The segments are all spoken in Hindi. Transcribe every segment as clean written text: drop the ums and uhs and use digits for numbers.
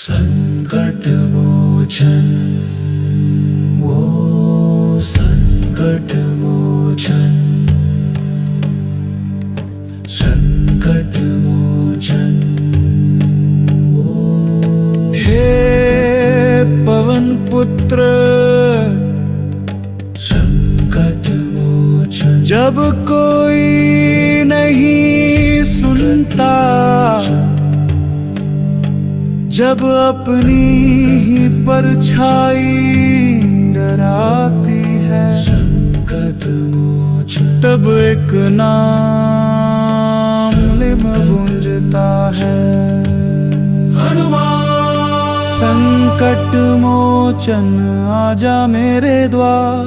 संकट मोचन, वो संकट मोचन, संकट मोचन हे पवन पुत्र। संकट मोचन जब कोई नहीं सुनता, जब अपनी ही परछाई डराती है, संकट मोचन तब एक नाम लिम गूंजता है, हनुमान। संकट मोचन आजा मेरे द्वार,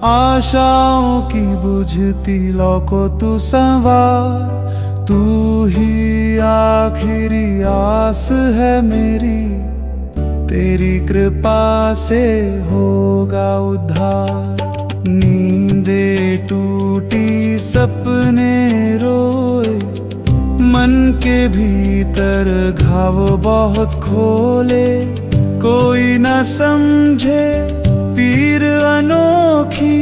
आशाओं की बुझती लौ को तू संवार। तू ही आखिरी आस है मेरी, तेरी कृपा से होगा उद्धार। नींदे टूटी सपने रोए, मन के भीतर घाव बहुत खोले। कोई न समझे पीर अनोखी,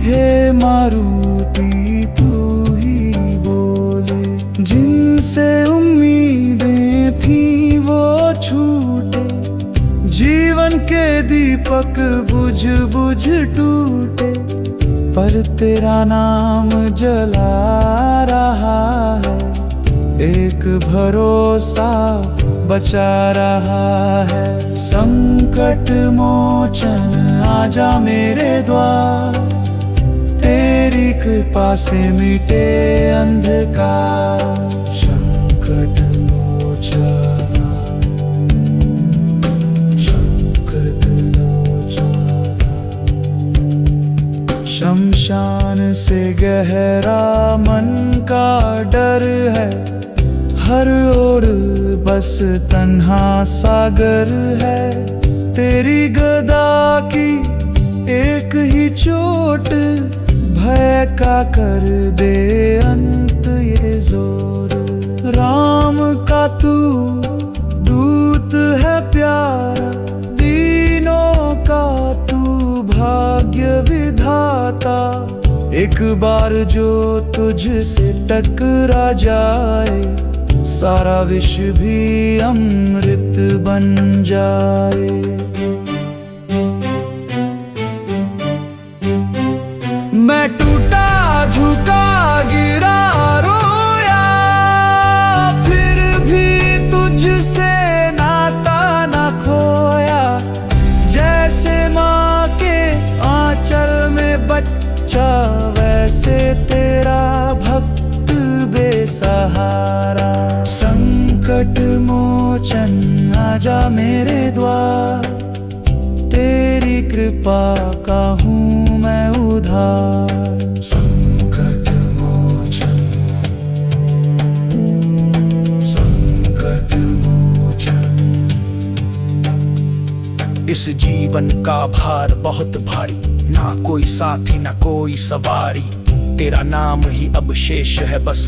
हे मारुति तू ही बोले। जिनसे उम्मीदें थी वो छूटे, जीवन के दीपक बुझ बुझ टूटे। पर तेरा नाम जला रहा है, एक भरोसा बचा रहा है। संकट मोचन आजा मेरे द्वार, तेरी कृपा से मिटे अंधकार। संकट मोचन, संकट मोचन। शमशान से गहरा मन का डर है, हर ओर बस तन्हा सागर है। तेरी गदा की एक ही चोट, भय का कर दे अंत ये जोर। राम का तू दूत है प्यारा, दीनों का तू भाग्य विधाता। एक बार जो तुझसे टकरा जाए, सारा विश्व भी अमृत बन जाए। मैं टूटा झुका गिरा रोया, फिर भी तुझसे नाता न खोया। जैसे माँ के आंचल में बच्चा, वैसे तेरा भक्त बेसहारा। संकट मोचन आजा मेरे द्वार, तेरी कृपा का हूँ मैं उधार। संकट मोचन, संकट मोचन। इस जीवन का भार बहुत भारी, ना कोई साथी ना कोई सवारी। तेरा नाम ही अब शेष है बस,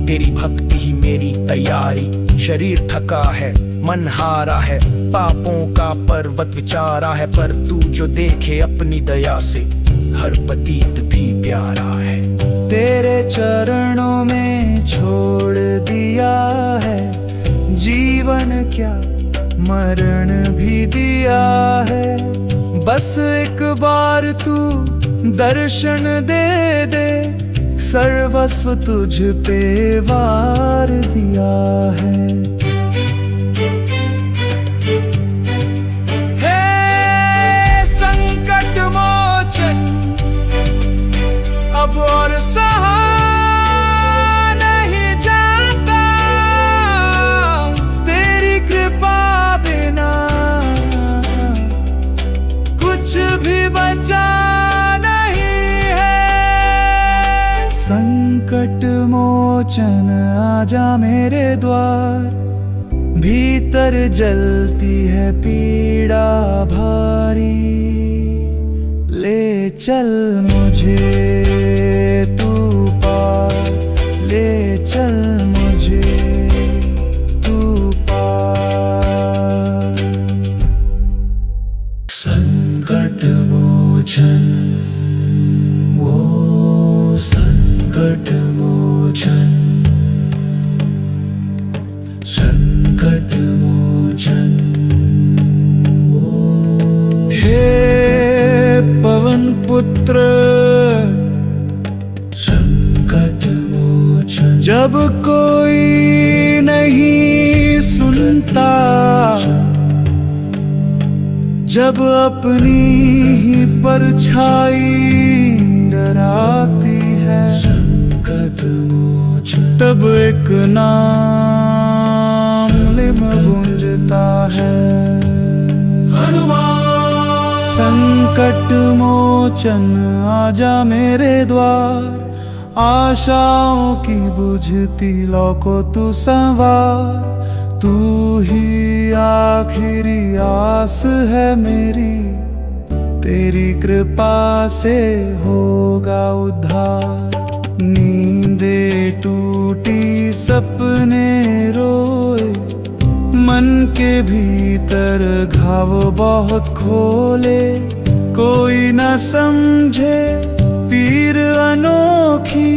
तेरी भक्ति ही मेरी तैयारी। शरीर थका है, मन हारा है, पापों का पर्वत विचारा है। पर तू जो देखे अपनी दया से, हर पतित भी प्यारा है। तेरे चरणों में छोड़ दिया है, जीवन क्या मरण भी दिया है। बस एक बार तू दर्शन दे दे, सर्वस्व तुझ पे वार दिया है। हे संकट मोचन, अब और सहा नहीं जाता, तेरी कृपा बिना कुछ भी बचा नहीं है। संकट मोचन आजा मेरे द्वार, भीतर जलती है पीड़ा भारी। ले चल मुझे तू पार, ले चल मुझे तू पार। जब अपनी ही परछाई डराती है, संकट मोचन तब एक नाम लिम गूंजता है, हनुमान। संकट मोचन आजा मेरे द्वार, आशाओं की बुझती लौ को तू संवार। तू ही आखिरी आस है मेरी, तेरी कृपा से होगा उद्धार। नींदे टूटी सपने रोए, मन के भीतर घाव बहुत खोले। कोई न समझे पीर अनोखी,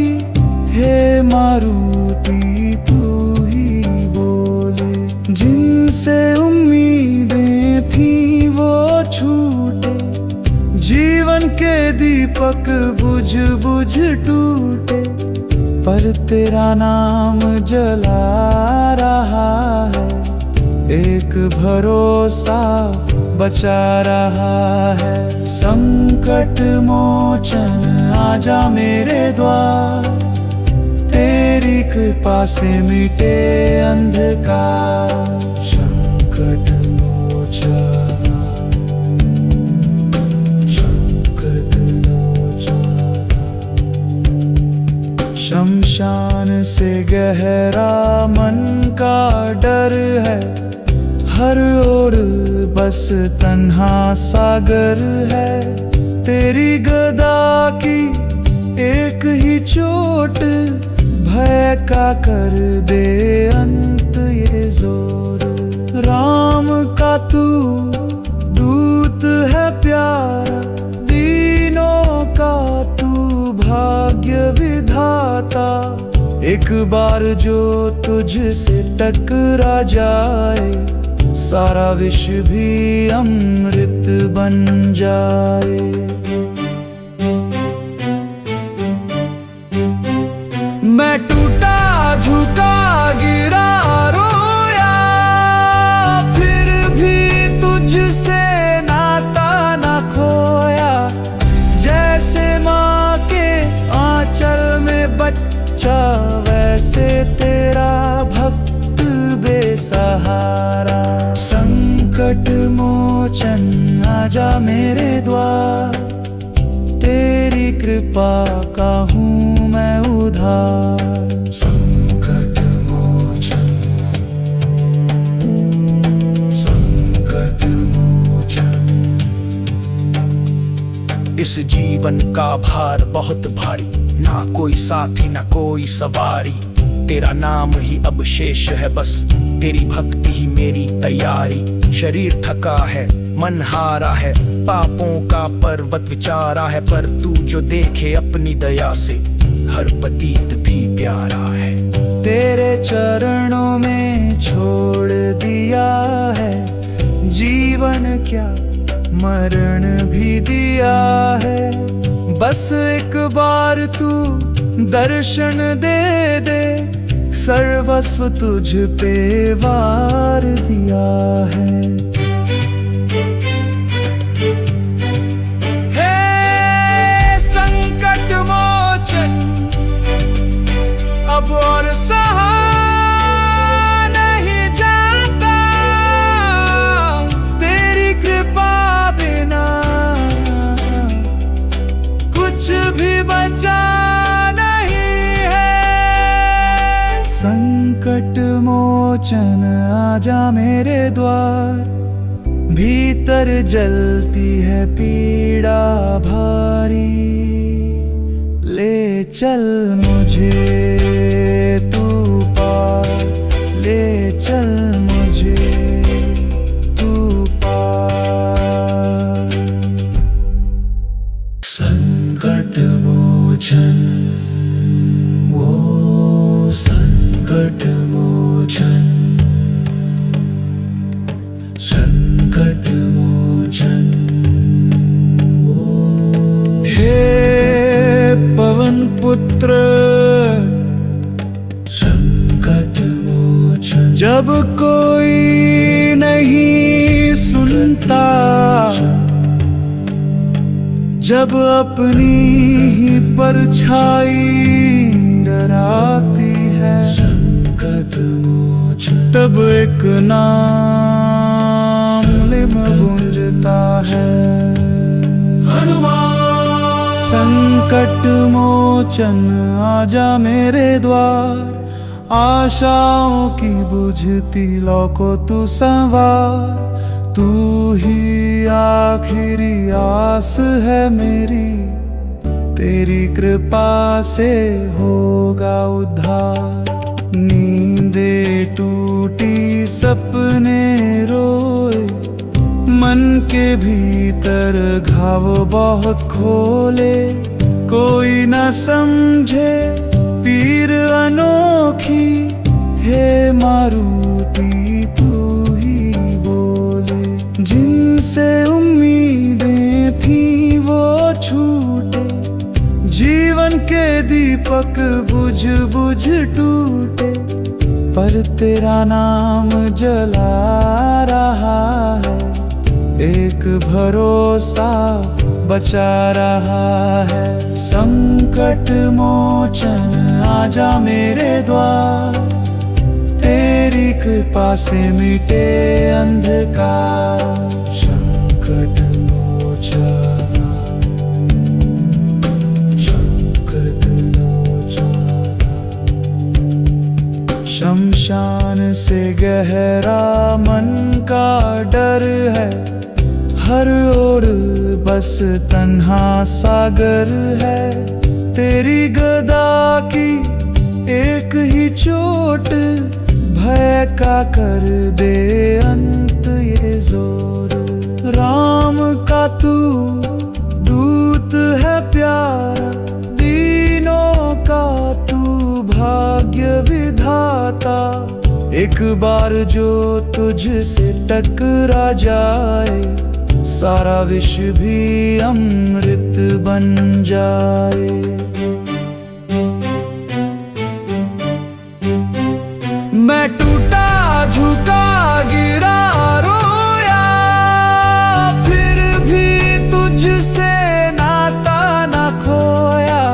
हे मारुति तू ही बोले। जिनसे उम्मीदें थी वो छूटे, जीवन के दीपक बुझ बुझ टूटे। पर तेरा नाम जला रहा है, एक भरोसा बचा रहा है। संकट मोचन आजा मेरे द्वार, तेरी कृपा से मिटे अंधकार। संकट मोचन, संकट मोचन। शमशान से गहरा मन का डर है, हर ओर बस तन्हा सागर है। तेरी गदा की एक ही चोट, भय का कर दे अंत ये जोर। राम का तू दूत है प्यारा, दीनों का तू भाग्य विधाता। एक बार जो तुझसे टकरा जाए, सारा विश्व भी अमृत बन जाए। मैं टूटा झुका गिरा रोया, फिर भी तुझसे नाता ना खोया। जैसे माँ के आंचल में बच्चा, वैसे तेरा भक्त बेसहारा। संकट मोचन आजा मेरे द्वार, तेरी कृपा का हूँ मैं उधार। संकट मोचन, संकट मोचन। इस जीवन का भार बहुत भारी, ना कोई साथी ना कोई सवारी। तेरा नाम ही अब शेष है बस, तेरी भक्ति ही मेरी तैयारी। शरीर थका है, मन हारा है, पापों का पर्वत विचारा है। पर तू जो देखे अपनी दया से, हर पतित भी प्यारा है। तेरे चरणों में छोड़ दिया है, जीवन क्या मरण भी दिया है। बस एक बार तू दर्शन दे दे, सर्वस्व तुझ पे वार दिया है। हे संकट मोचन, अब और सहा नहीं जाता, तेरी कृपा बिना कुछ भी बचा नहीं है। संकट मोचन आजा मेरे द्वार, भीतर जलती है पीड़ा भारी। ले चल मुझे तू पार, ले चल मुझे तू पार। संकट मोचन, वो संकट मोचन, संकट मोचन। हे पवन पुत्र संकट मोचन, जब कोई नहीं सुनता जब अपनी ही परछाई डराती है, संकट मोचन तब एक नाम लिम गूंजता है, हनुमान। संकट मोचन आजा मेरे द्वार, आशाओं की बुझती लौ को तू संवार। तू ही आखिरी आस है मेरी, तेरी कृपा से होगा उद्धार। नींदे टूटी सपने रोए, मन के भीतर घाव बहुत खोले। कोई न समझे पीर अनोखी, हे मारुति तू ही बोले। जिनसे उम्मीदें थी वो छूटे, जीवन के दीपक बुझ बुझ टूटे। पर तेरा नाम जला रहा है, एक भरोसा बचा रहा है। संकट मोचन आजा मेरे द्वार, तेरी कृपा से मिटे अंधकार। संकट मोचन, संकट मोचन। शमशान से गहरा मन का डर है, हर ओर बस तन्हा सागर है। तेरी गदा की एक ही चोट, भय का कर दे अंत ये जोर। राम का तू दूत है प्यारा, दीनों का तू भाग्य विधाता। एक बार जो तुझसे टकरा जाए, सारा विश्व भी अमृत बन जाए। मैं टूटा झुका गिरा रोया, फिर भी तुझसे नाता न खोया।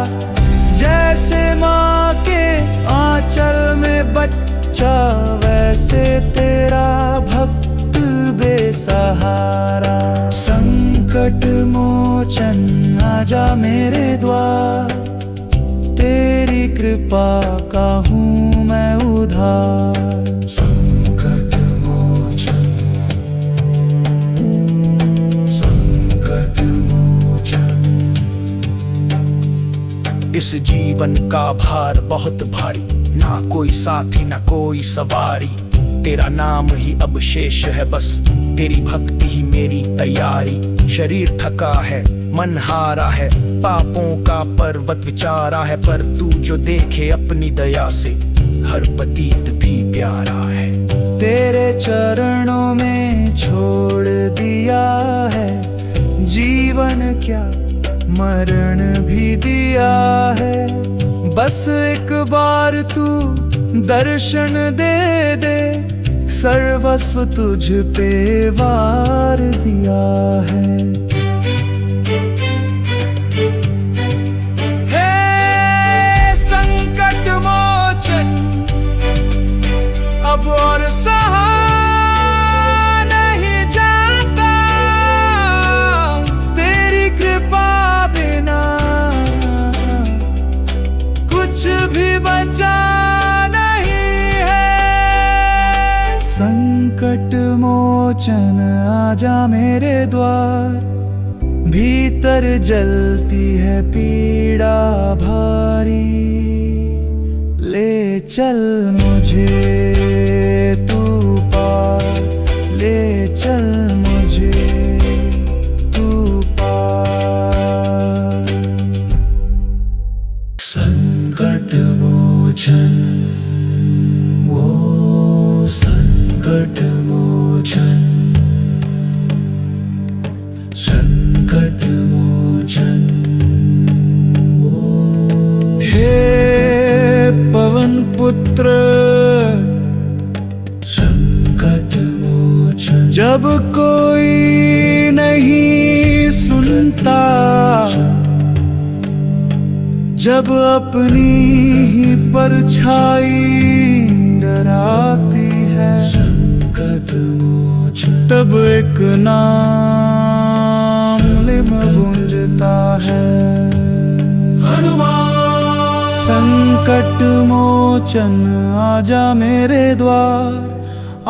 जैसे माँ के आंचल में बच्चा, वैसे तेरा भक्त बेसहारा। संकट मोचन आजा मेरे द्वार, तेरी कृपा का हूँ मैं उधार। संकट मोचन, संकट मोचन। इस जीवन का भार बहुत भारी, ना कोई साथी ना कोई सवारी। तेरा नाम ही अब शेष है बस, तेरी भक्ति ही मेरी तैयारी। शरीर थका है, मन हारा है, पापों का पर्वत विचारा है। पर तू जो देखे अपनी दया से, हर पतित भी प्यारा है। तेरे चरणों में छोड़ दिया है, जीवन क्या मरण भी दिया है। बस एक बार तू दर्शन दे दे, सर्वस्व तुझ पे वार दिया है। हे संकट मोचन, अब और सहा नहीं जाता, तेरी कृपा बिना कुछ भी बचा नहीं है। संकट मोचन आजा मेरे द्वार, भीतर जलती है पीड़ा भारी। ले चल मुझे तू पार, ले चल मुझे तू पार। संकट मोचन, वो संकट मोचन। संकट मोचन, हे पवन पुत्र, संकट मोचन। जब कोई नहीं सुनता, जब अपनी ही परछाई डराती है, संकट मोचन तब एक नाम लिम गूंजता है, हनुमान। संकट मोचन आजा मेरे द्वार,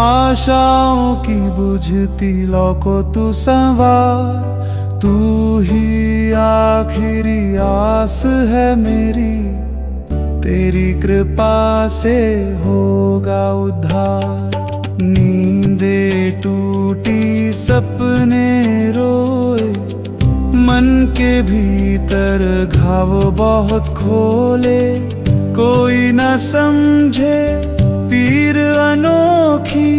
आशाओं की बुझती लौ को तू संवार। तू ही आखिरी आस है मेरी, तेरी कृपा से होगा उद्धार। नींदे टूटी सपने रोए, मन के भीतर घाव बहुत खोले। कोई न समझे पीर अनोखी,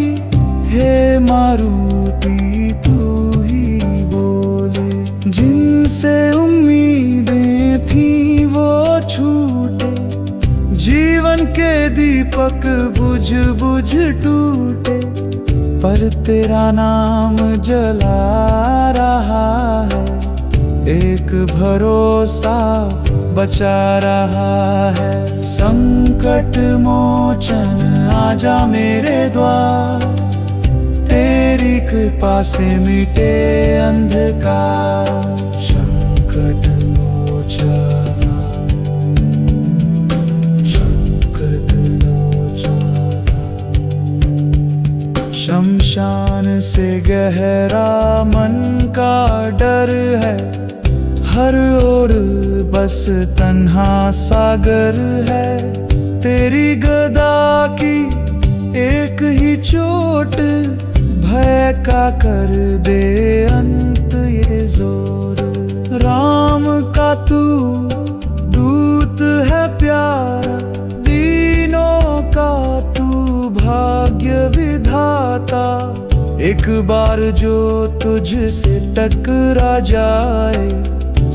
हे मारुति तू ही बोले। जिनसे उम्मीदें थी वो छूटे, जीवन के दीपक बुझ बुझ टूटे। पर तेरा नाम जला रहा है, एक भरोसा बचा रहा है। संकट मोचन आजा मेरे द्वार, तेरी कृपा से मिटे अंधकार। संकट मोचन, संकट मोचन। शमशान से गहरा मन का डर है, हर ओर बस तन्हा सागर है। तेरी गदा की एक ही चोट, भय का कर दे अंत ये जोर। राम का तू दूत है प्यारा, दीनों का तू भाग्य विधाता। एक बार जो तुझसे टकरा जाए,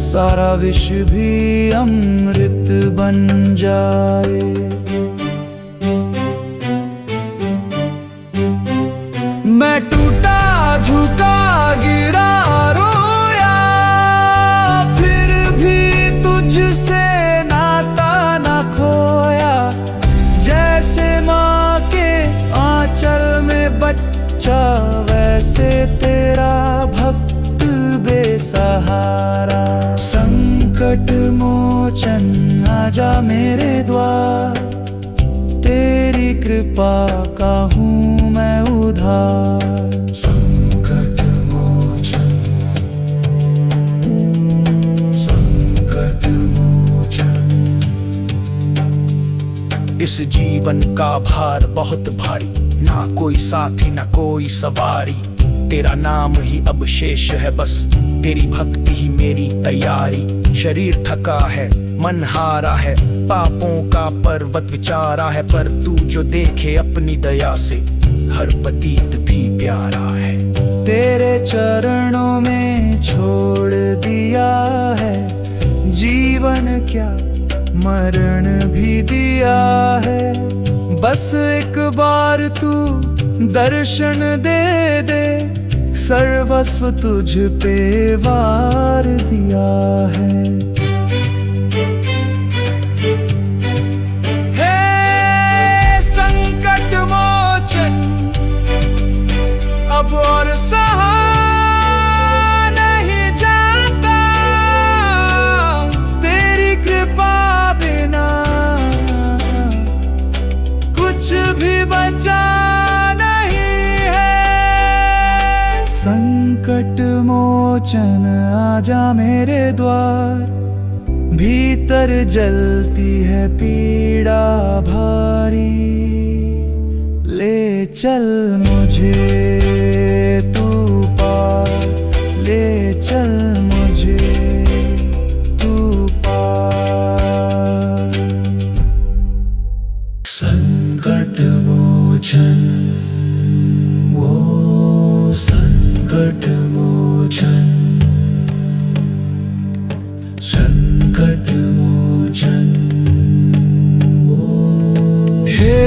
सारा विश्व भी अमृत बन जाए। मैं टूटा झुका गिरा रोया, फिर भी तुझसे नाता न खोया। जैसे माँ के आंचल में बच्चा, वैसे तेरा भक्त बेसहारा। संकट मोचन आजा मेरे द्वार, तेरी कृपा का हूँ मैं उधार। संकट मोचन, संकट मोचन। इस जीवन का भार बहुत भारी, ना कोई साथी ना कोई सवारी। तेरा नाम ही अब शेष है बस, तेरी भक्ति ही मेरी तैयारी। शरीर थका है, मन हारा है, पापों का पर्वत विचारा है। पर तू जो देखे अपनी दया से, हर पतित भी प्यारा है। तेरे चरणों में छोड़ दिया है, जीवन क्या मरण भी दिया है। बस एक बार तू दर्शन दे दे, सर्वस्व तुझ पे वार दिया है। हे संकट मोचन, अब और सहा नहीं जाता, तेरी कृपा बिना कुछ भी बचा नहीं है। संकट मोचन आजा मेरे द्वार, भीतर जलती है पीड़ा भारी। ले चल मुझे तू पार, ले चल मुझे तू पार। संकट मोचन, वो संकट मोचन। संकट मोचन, हे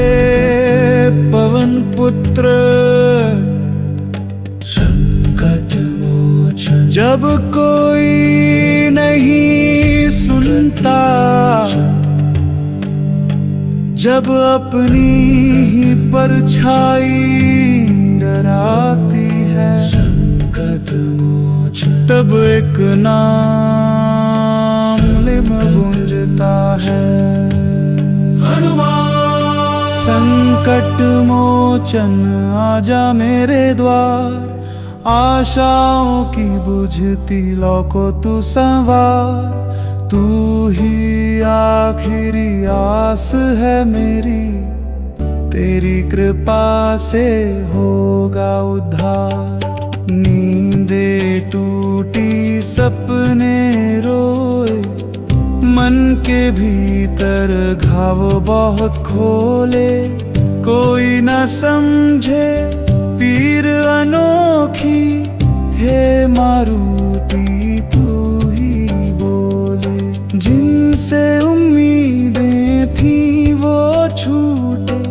पवन पुत्र संकट मोचन। जब कोई नहीं सुन चिंता जब अपनी ही परछाई डराती है, संकट मोचन तब एक नाम लिम गूंजता है। संकट मोचन आजा मेरे द्वार, आशाओं की बुझती लौ को तू संवार। तू ही आखिरी आस है मेरी, तेरी कृपा से होगा उद्धार। नींदे टूटी सपने रोए, मन के भीतर घाव बहुत खोले। कोई न समझे पीर अनोखी, हे मारुति तू ही बोले। जिनसे उम्मीदें थी वो छूटे,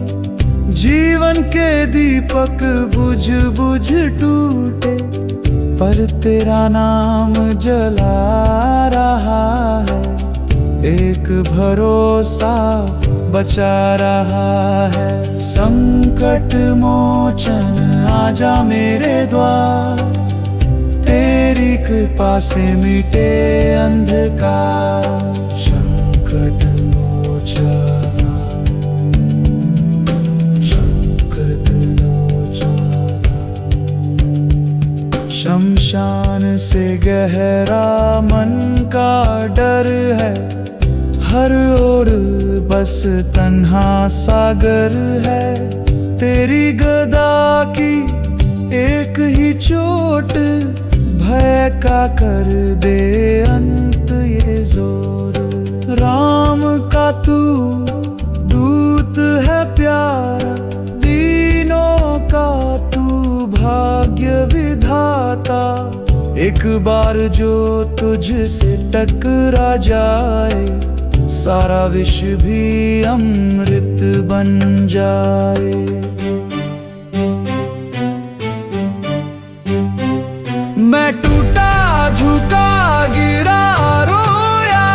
जीवन के दीपक बुझ बुझ टूटे। पर तेरा नाम जला रहा है, एक भरोसा बचा रहा है। संकट मोचन आजा मेरे द्वार, तेरी कृपा से मिटे अंधकार। संकट मोचन संकट मोचन शमशान से गहरा मन का डर है, हर ओर बस तन्हा सागर है। तेरी गदा की एक ही चोट भय का कर दे अंत ये जोर। राम का तू दूत है प्यारा, दीनों का तू भाग्य विधाता। एक बार जो तुझसे टकरा जाए, सारा विश्व भी अमृत बन जाए। मैं टूटा झुका गिरा रोया,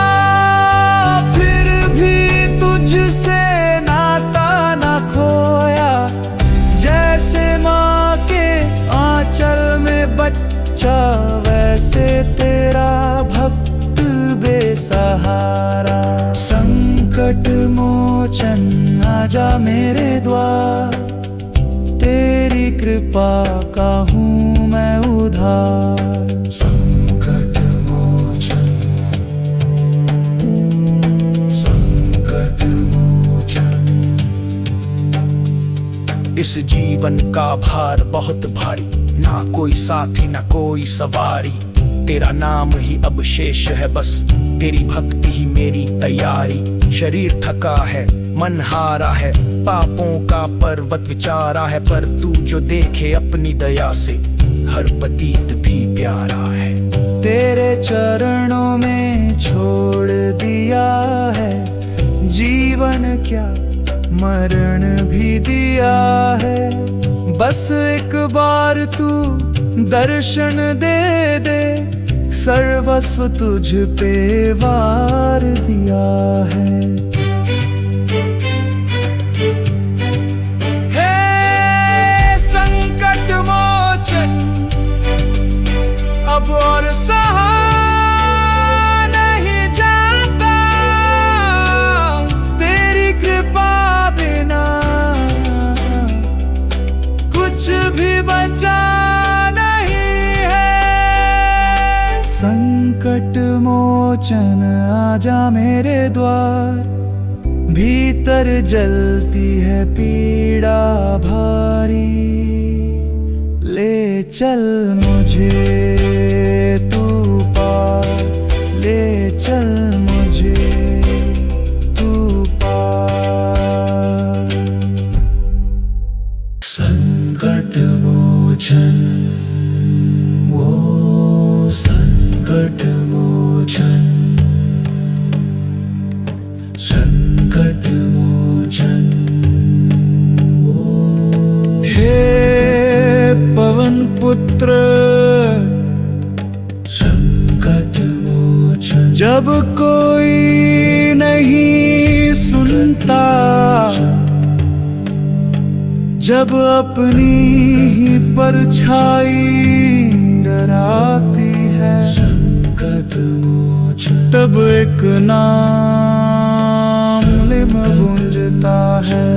फिर भी तुझसे नाता न खोया। जैसे माँ के आंचल में बच्चा, वैसे तेरा भक्त बेसहारा। संकट मोचन आजा मेरे द्वार, तेरी कृपा का हूँ मैं उधार। संकट मोचन संकट मोचन इस जीवन का भार बहुत भारी, ना कोई साथी ना कोई सवारी। तेरा नाम ही अब शेष है बस, तेरी भक्ति ही मेरी तैयारी। शरीर थका है, मन हारा है, पापों का पर्वत विचारा है। पर तू जो देखे अपनी दया से, हर पतित भी प्यारा है। तेरे चरणों में छोड़ दिया है, जीवन क्या मरण भी दिया है। बस एक बार तू दर्शन दे दे, सर्वस्व तुझ पे वार दिया है। हे संकट मोचन, अब और सहा नहीं जाता, तेरी कृपा बिना कुछ भी बचा नहीं है। संकट मोचन आजा मेरे द्वार, भीतर जलती है पीड़ा भारी। ले चल मुझे तू पार, ले चल मुझे तू पार। संकट मोचन वो संकट मोचन संकट मोचन हे पवन पुत्र, संकट मोचन जब कोई चिंता जब अपनी ही परछाई डराती है, संकट मोचन तब एक नाम लिम गूंजता है।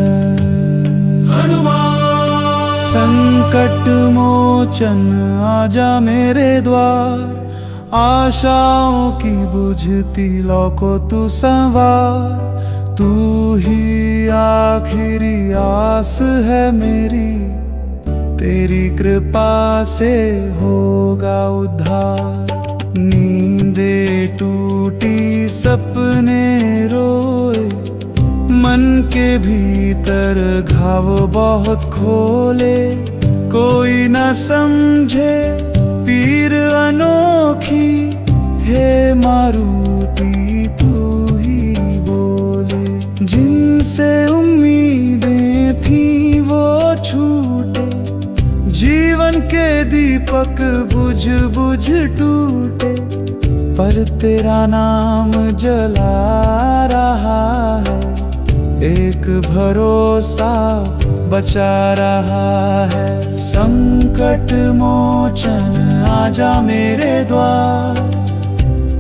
संकट मोचन आजा मेरे द्वार, आशाओं की बुझती लौ को तू संवार। तू ही आखिरी आस है मेरी, तेरी कृपा से होगा उद्धार। नींदे टूटी सपने रोए, मन के भीतर घाव बहुत खोले। कोई न समझे पीर अनोखी, हे मारुति तू ही बोले। जिनसे उम्मीदें थी वो छूटे, जीवन के दीपक बुझ बुझ टूटे। पर तेरा नाम जला रहा है, एक भरोसा बचा रहा है। संकट मोचन आजा मेरे द्वार,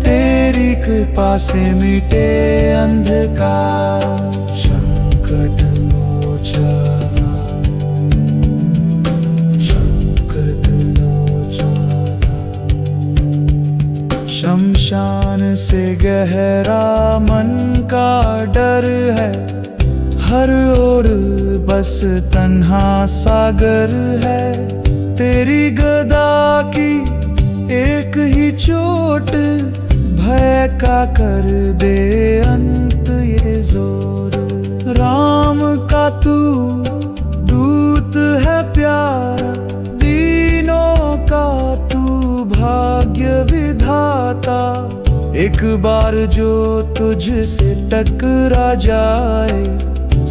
तेरी कृपा से मिटे अंधकार। संकट मोचन संकट मोचन शमशान से गहरा मन का डर है, हर ओर बस तन्हा सागर है। तेरी गदा की एक ही चोट भय का कर दे अंत ये जोर। राम का तू दूत है प्यारा, दीनों का तू भाग्य विधाता। एक बार जो तुझसे टकरा जाए,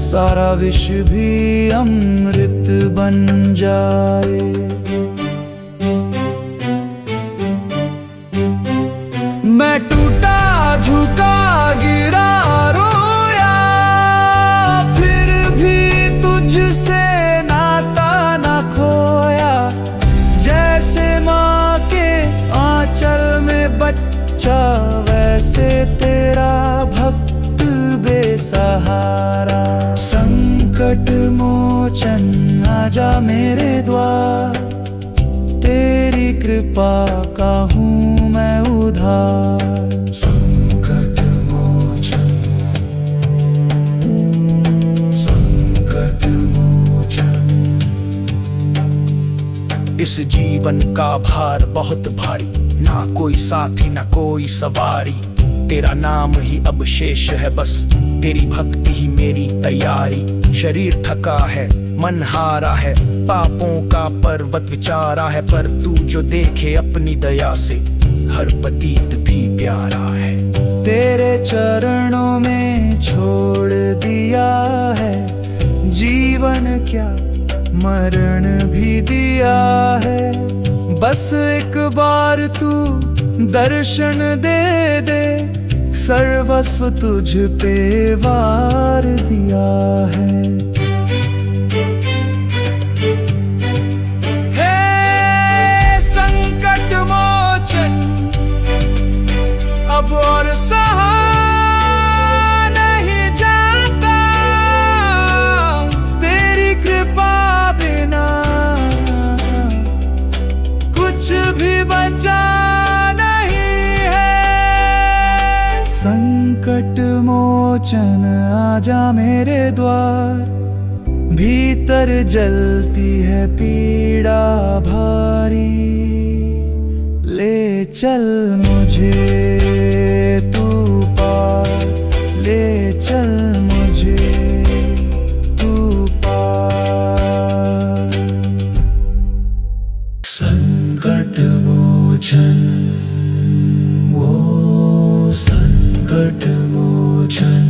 सारा विश्व भी अमृत बन जाए। मैं टूटा झुका गिरा रोया, फिर भी तुझसे नाता ना खोया। जैसे माँ के आंचल में बच्चा, वैसे तेरा भक्त बेसहारा। संकट मोचन आजा मेरे द्वार, तेरी कृपा का हूँ मैं उधार। संकट मोचन संकट मोचन इस जीवन का भार बहुत भारी, ना कोई साथी ना कोई सवारी। तेरा नाम ही अब शेष है बस, तेरी भक्ति ही मेरी तैयारी। शरीर थका है, मन हारा है, पापों का पर्वत विचारा है। पर तू जो देखे अपनी दया से, हर पतित भी प्यारा है। तेरे चरणों में छोड़ दिया है, जीवन क्या मरण भी दिया है। बस एक बार तू दर्शन दे दे, सर्वस्व तुझ पे वार दिया है। हे संकट मोचन, अब और सहा नहीं जाता, तेरी कृपा बिना कुछ भी बचा नहीं है। संकट मोचन आजा मेरे द्वार, भीतर जलती है पीड़ा भारी। ले चल मुझे तू पार, ले चल मुझे तू पार। संकट मोचन वो संकट मोचन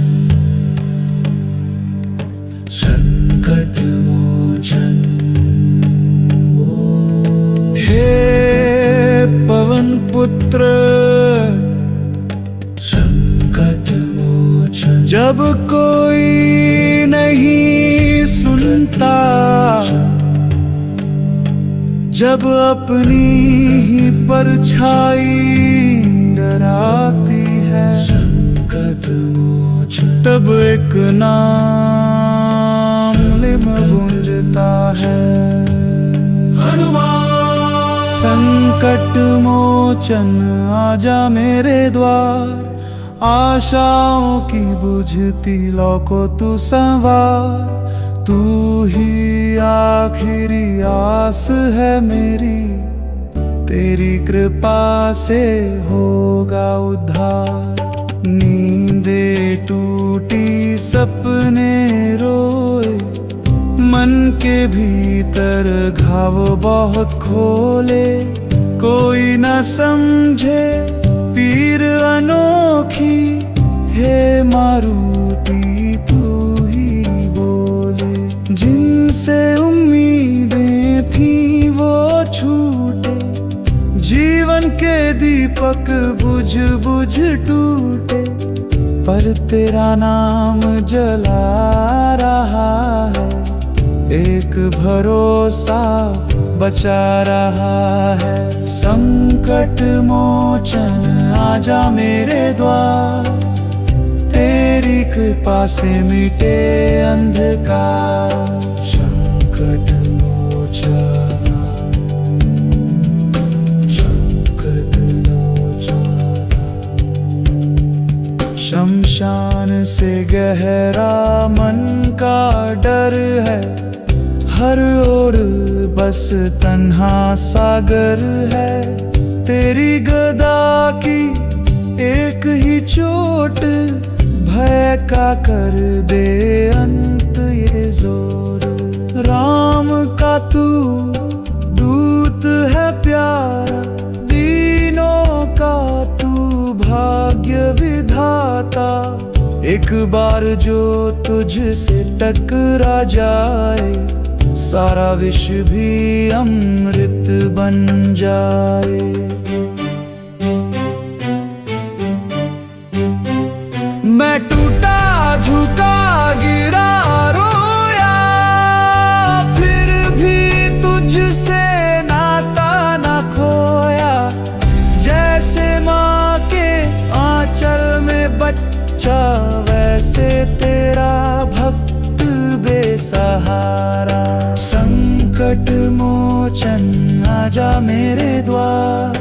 संकट मोचन हे पवन पुत्र, संकट मोचन जब कोई नहीं सुनता, जब अपनी ही परछाई डराती है, संकट मोचन तब एक नाम लिम गूंजता है। संकट मोचन आजा मेरे द्वार, आशाओं की बुझती लौ को तू संवार। तू ही आखिरी आस है मेरी, तेरी कृपा से होगा उद्धार। नींदे टूटी सपने रोए, मन के भीतर घाव बहुत खोले। कोई न समझे पीर अनोखी, हे मारुति तू ही बोले। जिनसे उम्मीदें थी वो छूटे, जीवन के दीपक बुझ बुझ टूटे। पर तेरा नाम जला रहा है, एक भरोसा बचा रहा है। संकट मोचन आजा मेरे द्वार, तेरी कृपा से मिटे अंधकार। संकट मोचन संकट मोचन। शमशान से गहरा मन का डर है, हर ओर बस तन्हा सागर है। तेरी गदा की एक ही चोट, भय का कर दे अंत ये जोर। राम का तू दूत है प्यारा, दीनों का तू भाग्य विधाता। एक बार जो तुझसे टकरा जाए, सारा विश्व भी अमृत बन जाए। मैं टूटा झुका गिरा रोया, फिर भी तुझसे नाता न खोया। जैसे माँ के आंचल में बच्चा, वैसे तेरा भक्त बेसहारा। संकट मोचन आजा मेरे द्वार,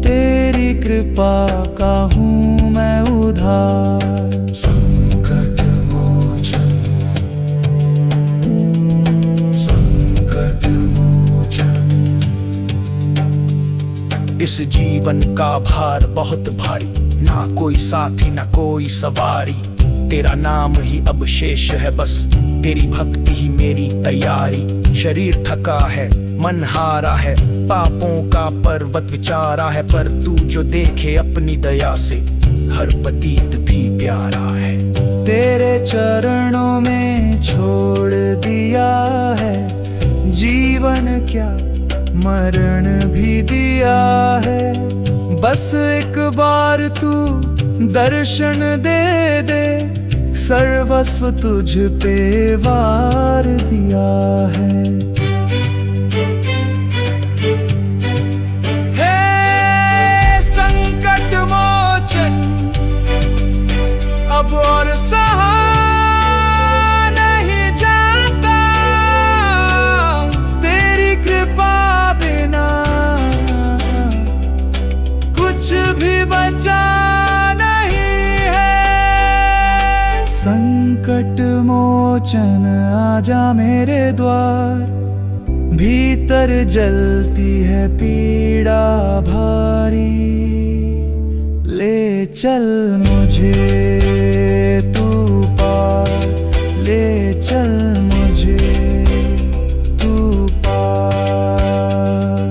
तेरी कृपा का हूँ मैं उधार। संकट मोचन संकट मोचन। इस जीवन का भार बहुत भारी, ना कोई साथी ना कोई सवारी। तेरा नाम ही अब शेष है बस, तेरी भक्ति ही मेरी तैयारी। शरीर थका है, मन हारा है, पापों का पर्वत विचारा है। पर तू जो देखे अपनी दया से, हर पतित भी प्यारा है। तेरे चरणों में छोड़ दिया है, जीवन क्या मरण भी दिया है। बस एक बार तू दर्शन दे दे, सर्वस्व तुझ पे वार दिया है। हे संकट मोचन, अब और सहा नहीं जाता, तेरी कृपा बिना कुछ भी बचा नहीं है। संकट मोचन आजा मेरे द्वार, भीतर जलती है पीड़ा भारी। ले चल मुझे तू पार, ले चल मुझे तू पार।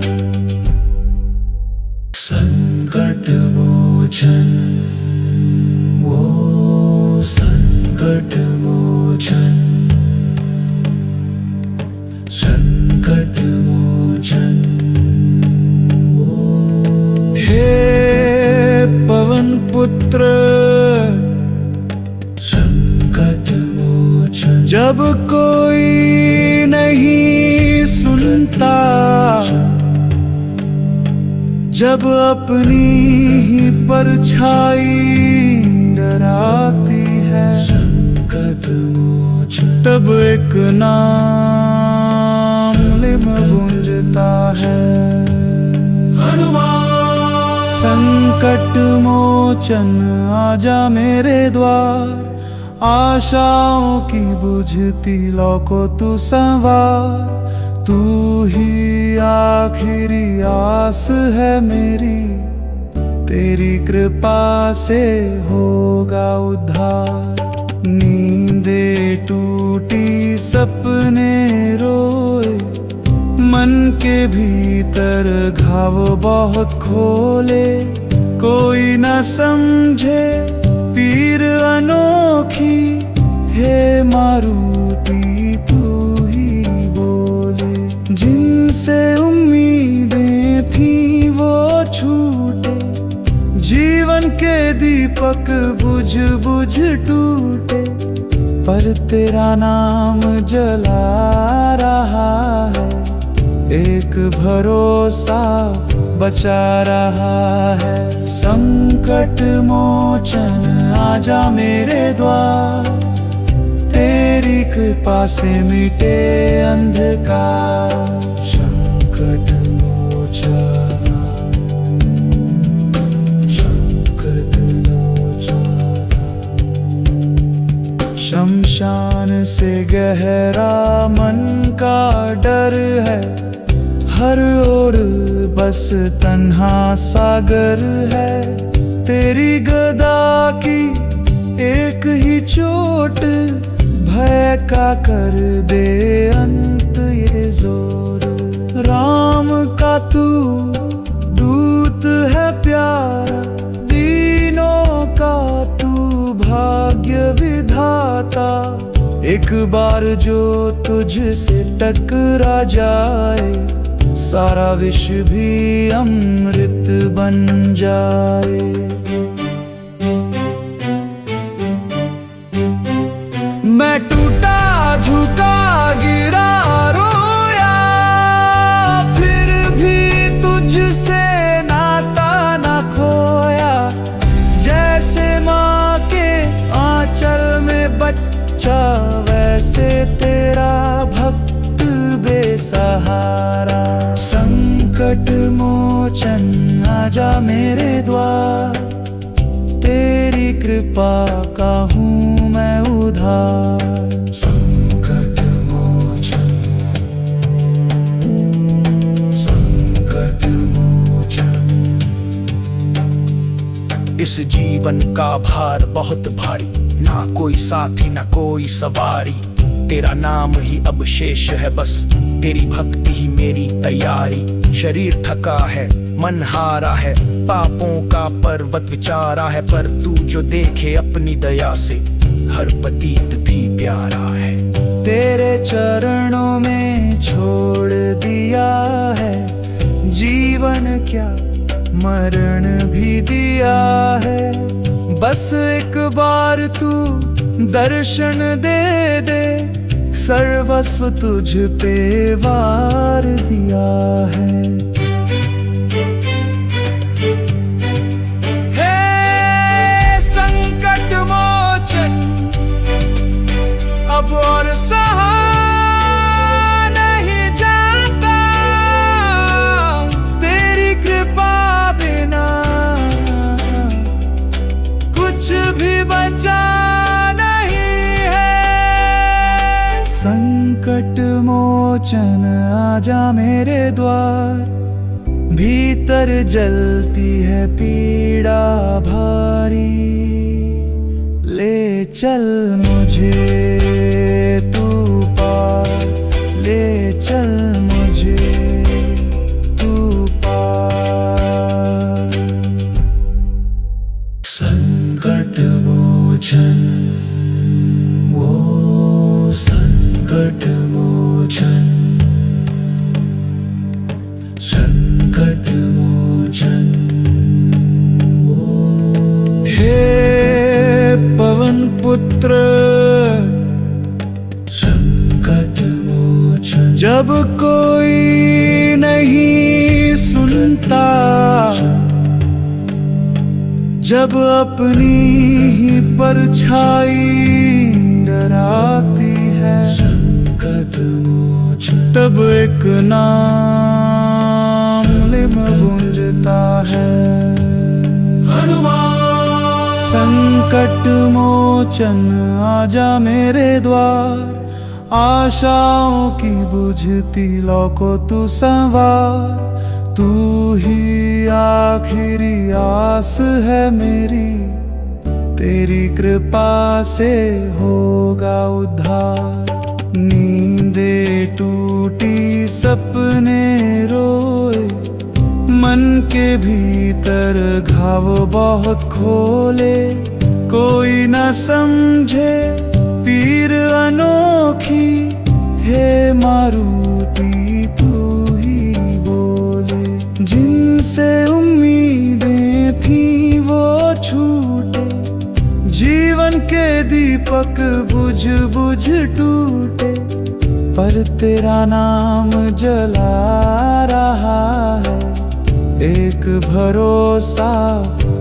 संकट मोचन वो संकट मोचन। संकट मोचन हे पवन पुत्र, जब अपनी ही परछाई डराती है, संकट मोचन तब एक नाम लिम गूंजता है। संकट मोचन आजा मेरे द्वार, आशाओं की बुझती लौ को तू संवार। तू ही आखिरी आस है मेरी, तेरी कृपा से होगा उद्धार। नींदे टूटी सपने रोए, मन के भीतर घाव बहुत खोले। कोई न समझे पीर अनोखी, हे मारुति तू ही बोले। जिनसे उम्मीदें थी वो छूटे, जीवन के दीपक बुझ बुझ टूटे। पर तेरा नाम जला रहा है, एक भरोसा बचा रहा है। संकट मोचन आजा मेरे द्वार, तेरी कृपा से मिटे अंधकार। संकट मोचन संकट मोचन शमशान से गहरा मन का डर है, हर ओर बस तन्हा सागर है। तेरी गदा की एक ही चोट, भय का कर दे अंत ये जोर। राम का तू दूत है प्यारा, दीनों का तू भाग्य विधाता। एक बार जो तुझसे टकरा जाए, सारा विश्व भी अमृत बन जाए। मैं टूटा झुका गिरा रोया, फिर भी तुझसे नाता ना खोया। जैसे माँ के आंचल में बच्चा, वैसे तेरा भक्त बेसहारा। संकट मोचन आजा मेरे द्वार, तेरी कृपा का हूँ मैं उधार। संकट मोचन संकट मोचन इस जीवन का भार बहुत भारी, ना कोई साथी ना कोई सवारी। तेरा नाम ही अब शेष है बस, तेरी भक्ति ही मेरी तैयारी। शरीर थका है, मन हारा है, पापों का पर्वत विचारा है। पर तू जो देखे अपनी दया से, हर पतित भी प्यारा है। तेरे चरणों में छोड़ दिया है, जीवन क्या मरण भी दिया है। बस एक बार तू दर्शन दे दे, सर्वस्व तुझ पे वार दिया है। हे संकट मोचन, अब और सहा नहीं जाता, तेरी कृपा बिना कुछ भी बचा नहीं है। संकट मोचन आजा मेरे द्वार, भीतर जलती है पीड़ा भारी। ले चल मुझे तू पार, ले चल मुझे तू पार। संकट मोचन वो संकट मोचन संकट मोचन हे पवन पुत्र संकट मोचन जब कोई नहीं सुनता, जब अपनी ही परछाई डराती है, संकट मोचन तब एक नाम लिम गूंजता है। संकट मोचन आजा मेरे द्वार, आशाओं की बुझती लौ को तू संवार। तू ही आखिरी आस है मेरी, तेरी कृपा से होगा उद्धार। नींदे टूटी सपने रोए, मन के भीतर घाव बहुत खोले। कोई न समझे पीर अनोखी, हे मारुति तू ही बोले। जिनसे उम्मीदें थी वो छूटे, जीवन के दीपक बुझ बुझ टूटे। पर तेरा नाम जला रहा है, एक भरोसा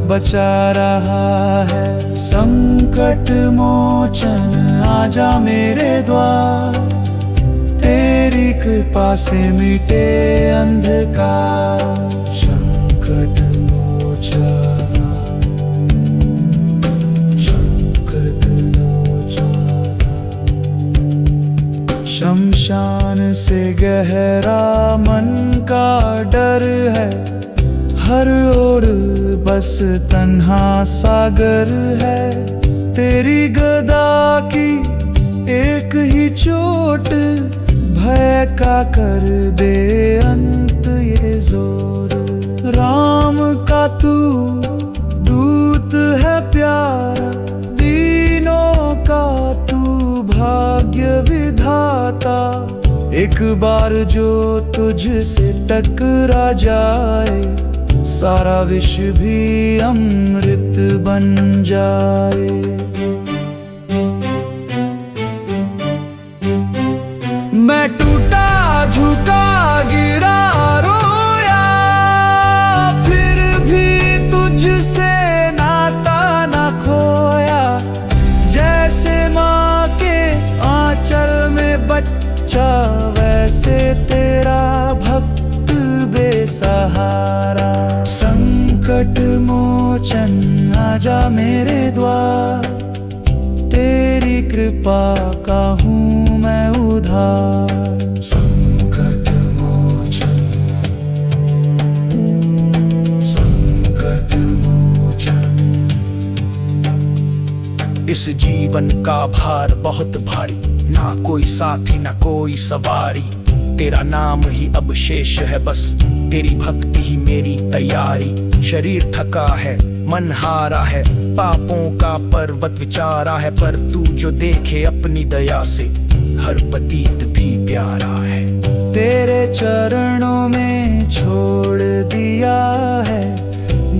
बचा रहा है। संकट मोचन आजा मेरे द्वार, तेरी कृपा से मिटे अंधकार। संकट मोचन संकट मोचन शमशान से गहरा मन का डर है, हर ओर बस तन्हा सागर है। तेरी गदा की एक ही चोट, भय का कर दे अंत ये जोर। राम का तू दूत है प्यारा, दीनों का तू भाग्य विधाता। एक बार जो तुझसे टकरा जाए, सारा विश्व भी अमृत बन जाए। मैं टूटा झुका गिरा रोया, फिर भी तुझसे नाता ना खोया। जैसे माँ के आंचल में बच्चा, वैसे तेरा भक्त बेसहारा। संकट मोचन आजा मेरे द्वार, तेरी कृपा का हूँ मैं उधार। संकट मोचन संकट मोचन इस जीवन का भार बहुत भारी, ना कोई साथी ना कोई सवारी। तेरा नाम ही अब शेष है बस, तेरी भक्ति ही मेरी तैयारी। शरीर थका है, मन हारा है, पापों का पर्वत विचारा है। पर तू जो देखे अपनी दया से, हर पतित भी प्यारा है। तेरे चरणों में छोड़ दिया है,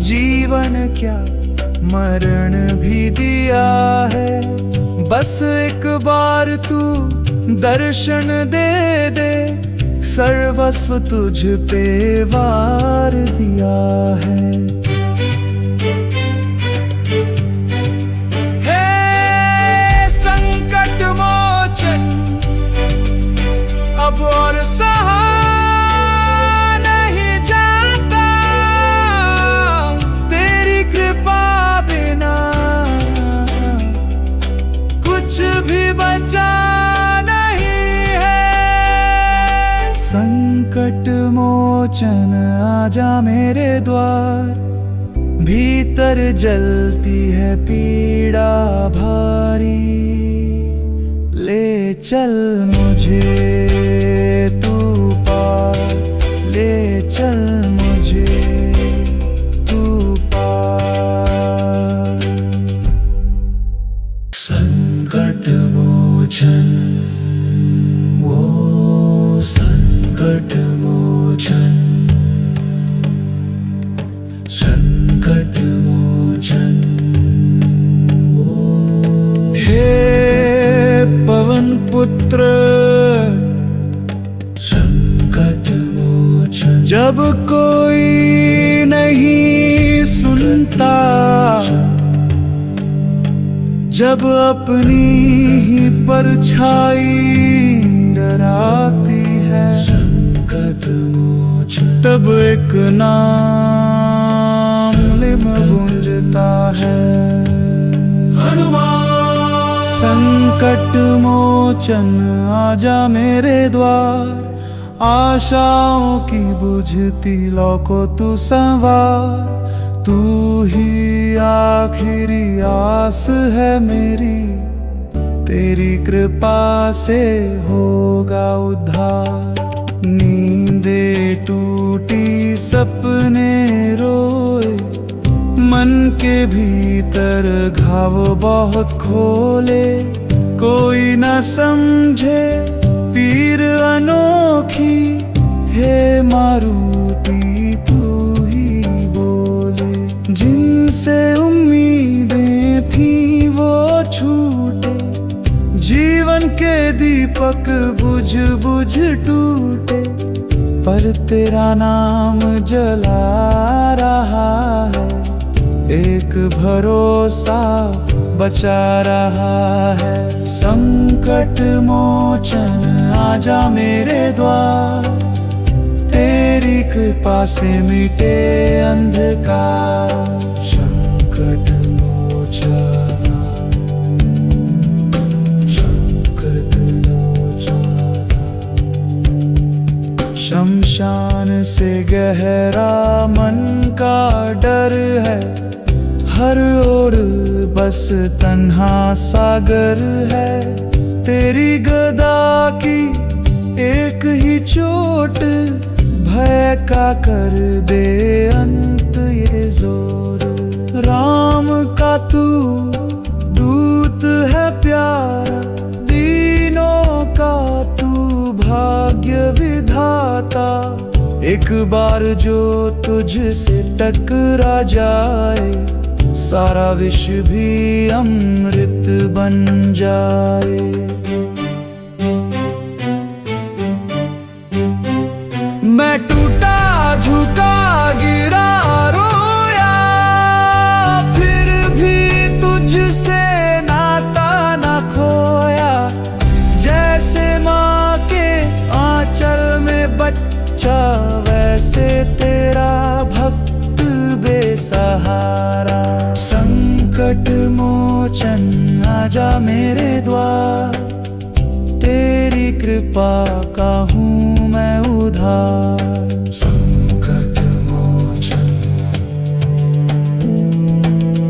जीवन क्या मरण भी दिया है। बस एक बार तू दर्शन दे दे, सर्वस्व तुझ पे वार दिया है। हे संकट मोचन, अब और सहा नहीं जाता, तेरी कृपा बिना कुछ भी बचा नहीं है। संकट मोचन आजा मेरे द्वार, भीतर जलती है पीड़ा भारी। ले चल मुझे तू पार, ले चल मुझे तू पार। संकट मोचन वो संकट मोचन संकट मोचन हे पवन पुत्र संकट मोचन जब को जब अपनी ही परछाई डराती है, संकट मोचन तब एक नाम लिम गूंजता है। संकट मोचन आजा मेरे द्वार, आशाओं की बुझती लौ को तू संवार। तू ही आखिरी आस है मेरी, तेरी कृपा से होगा उद्धार। नींदे टूटी सपने रोए, मन के भीतर घाव बहुत खोले। कोई न समझे पीर अनोखी, हे मारुति तू ही बोले। जिनसे उम्मीदें थी वो छूटे, जीवन के दीपक बुझ बुझ टूटे। पर तेरा नाम जला रहा है, एक भरोसा बचा रहा है। संकट मोचन आजा मेरे द्वार, तेरी कृपा से मिटे अंधकार। संकट मोचन संकट मोचन। शमशान से गहरा मन का डर है, हर ओर बस तन्हा सागर है। तेरी गदा की एक ही चोट, भय का कर दे अंत ये जोर। राम का तू दूत है प्यारा, दीनों का तू भाग्य विधाता। एक बार जो तुझसे टकरा जाए, सारा विश्व भी अमृत बन जाए। मैं टूटा झुका गिरा रोया, फिर भी तुझसे नाता न खोया। जैसे माँ के आंचल में बच्चा, वैसे तेरा भक्त बेसहारा। संकट मोचन आजा मेरे द्वार, तेरी कृपा का हूँ मैं उधार। संकट मोचन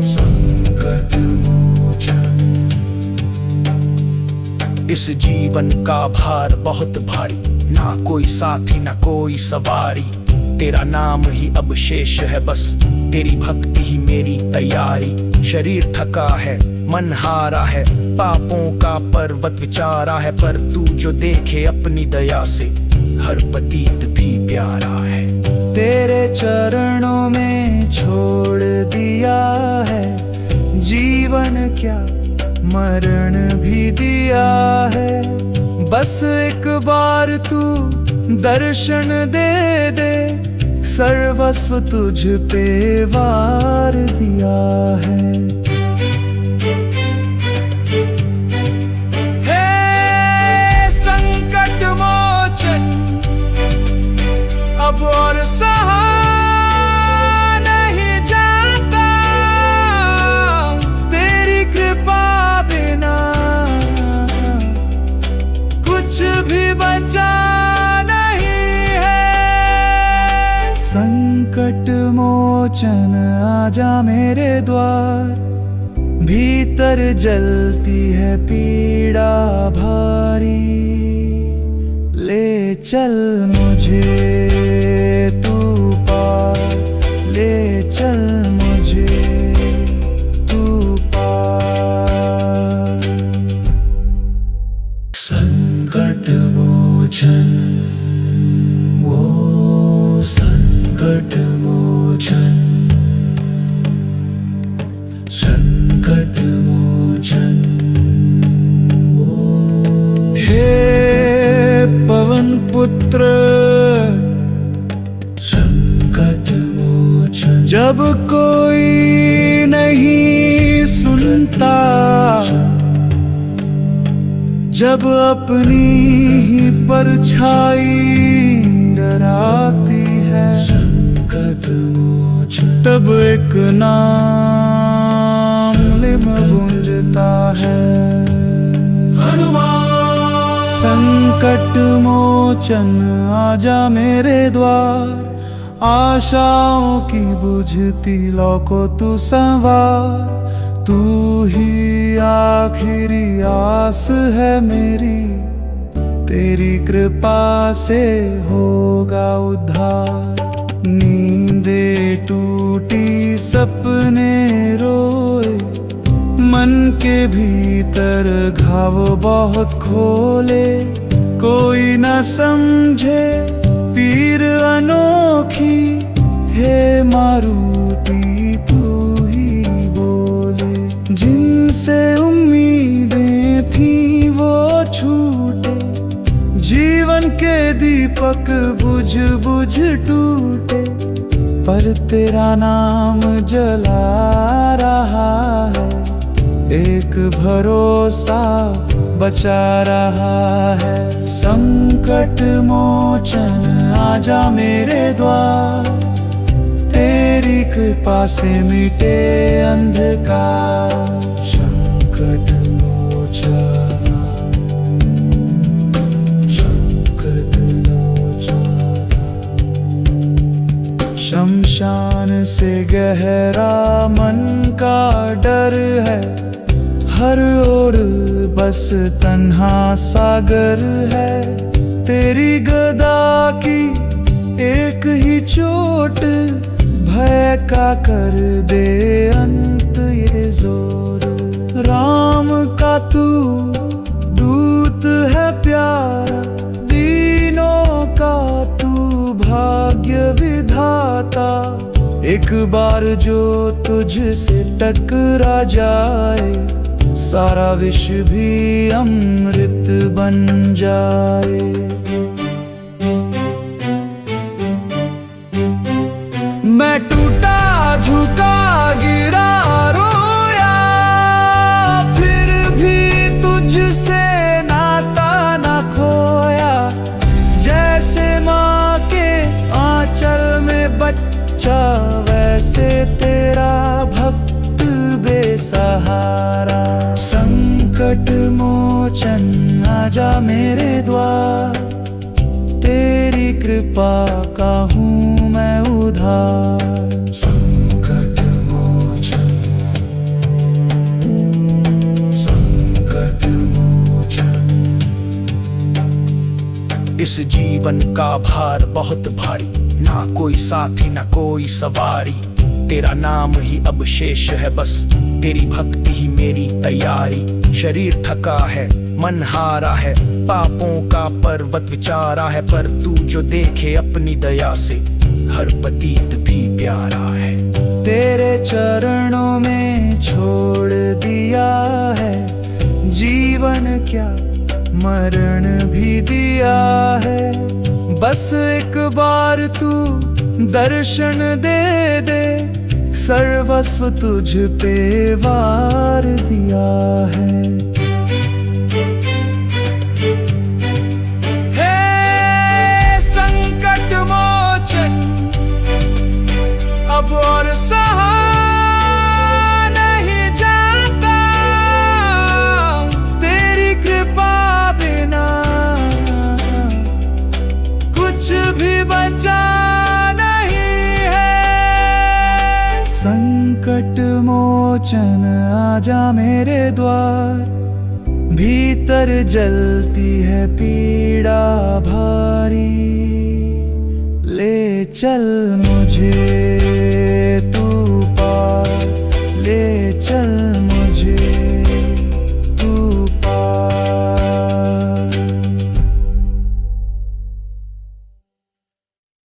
संकट मोचन। इस जीवन का भार बहुत भारी, ना कोई साथी ना कोई सवारी। तेरा नाम ही अब शेष है बस, तेरी भक्ति ही मेरी तैयारी। शरीर थका है, मन हारा है, पापों का पर्वत विचारा है। पर तू जो देखे अपनी दया से, हर पतित भी प्यारा है। तेरे चरणों में छोड़ दिया है, जीवन क्या मरण भी दिया है। बस एक बार तू दर्शन दे दे, सर्वस्व तुझ पे वार दिया है। हे संकट मोचन, अब और सहा नहीं जाता, तेरी कृपा बिना कुछ भी बचा नहीं है। संकट मोचन आजा मेरे द्वार, भीतर जलती है पीड़ा भारी। ले चल मुझे तू पार, ले चल मुझे तू पार। संकट मोचन वो संकट मोचन। संकट मोचन हे पवन पुत्र, संकट मोचन। जब कोई नहीं सुनता, जब अपनी ही परछाई डराती है, संकट मोचन तब एक नाम लिम गूंजता है। संकट मोचन आजा मेरे द्वार, आशाओं की बुझती लौ को तू संवार। तू ही आखिरी आस है मेरी, तेरी कृपा से होगा उद्धार। नींदे टूटी सपने रोए, मन के भीतर घाव बहुत खोले। कोई न समझे पीर अनोखी, हे मारुति तू ही बोले। जिनसे उम्मीदें थी वो छूटे, जीवन के दीपक बुझ बुझ टूटे। पर तेरा नाम जला रहा है, एक भरोसा बचा रहा है। संकट मोचन आजा मेरे द्वार, तेरी कृपा से मिटे अंधकार। संकट मोचन संकट मोचन। शमशान से गहरा मन का डर है, हर ओर बस तन्हा सागर है। तेरी गदा की एक ही चोट, भय का कर दे अंत ये जोर। राम का तू दूत है प्यारा, दीनों का तू भाग्य विधाता। एक बार जो तुझसे टकरा जाए, सारा विश्व भी अमृत बन जाए। मैं टूटा झुका गिरा रोया, फिर भी तुझसे नाता ना खोया। जैसे माँ के आंचल में बच्चा, वैसे तेरा भक्त बेसहारा। संकट मोचन आजा मेरे द्वार, तेरी कृपा का हूँ मैं उधार। संकट मोचन संकट मोचन। इस जीवन का भार बहुत भारी, ना कोई साथी ना कोई सवारी। तेरा नाम ही अब शेष है बस, तेरी भक्ति ही मेरी तैयारी। शरीर थका है, मन हारा है, पापों का पर्वत विचारा है। पर तू जो देखे अपनी दया से, हर पतित भी प्यारा है। तेरे चरणों में छोड़ दिया है, जीवन क्या मरण भी दिया है। बस एक बार तू दर्शन दे दे, सर्वस्व तुझ पे वार दिया है। हे संकट मोचन, अब और सहा नहीं जाता, तेरी कृपा बिना कुछ भी बचा नहीं है। संकट मोचन आजा मेरे द्वार, भीतर जलती है पीड़ा भारी। ले चल मुझे तू पार, ले चल